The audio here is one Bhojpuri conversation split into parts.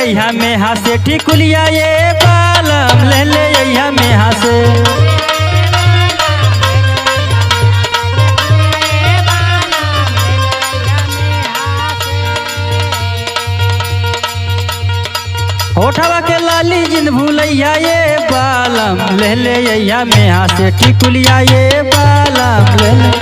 यहाँ में हासे टिकुलिया ये बालम ले ले यहाँ में हासे। होठवा के लाली जिन भूलैया ये बालम ले ले यहाँ में हासे टिकुलिया ये बालम ले ले।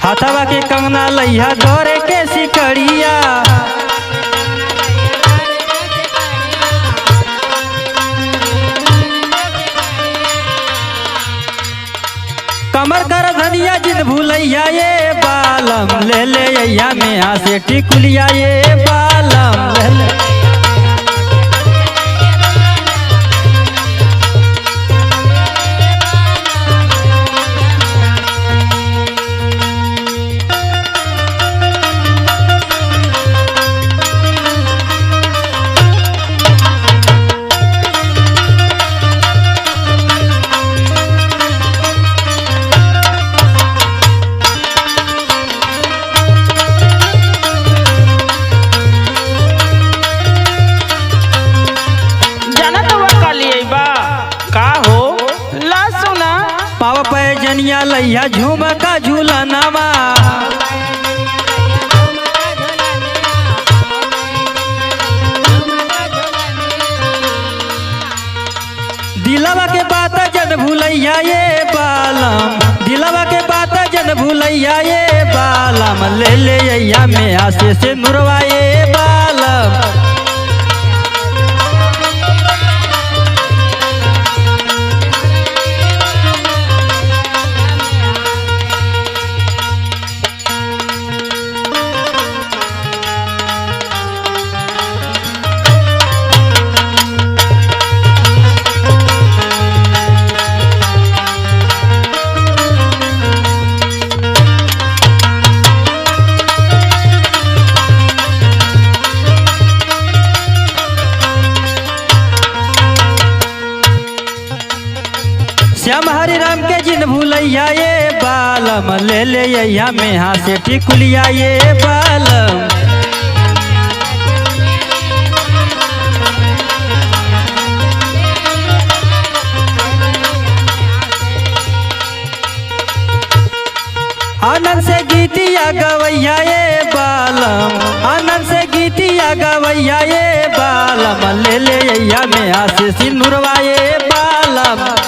हाथवा के कंगना लैया गौरे के सिकड़िया, कमर कर धनिया जिन भूलैया ये बालम ले ले यहाँ में हासे टिकुलिया ये बालम ले ले। पाव पैजनिया लैया झुमका झूलनवा, दिलवा के बात जन भूलैया ये बालम, दिलवा के बात जन भूलैया ये बालम ले ले यहाँ में हासे से नुरवा ये बालम। श्याम हरि राम के जिन भूलैया ये बालम ले ले यहाँ में हासे टिकुलिया ये बालम। आनंद से गीतिया गवैया ये बालम, आनंद से गीतिया गवैया ये बालम ले ले यहाँ में हासे सिंदूरवा ये बालम।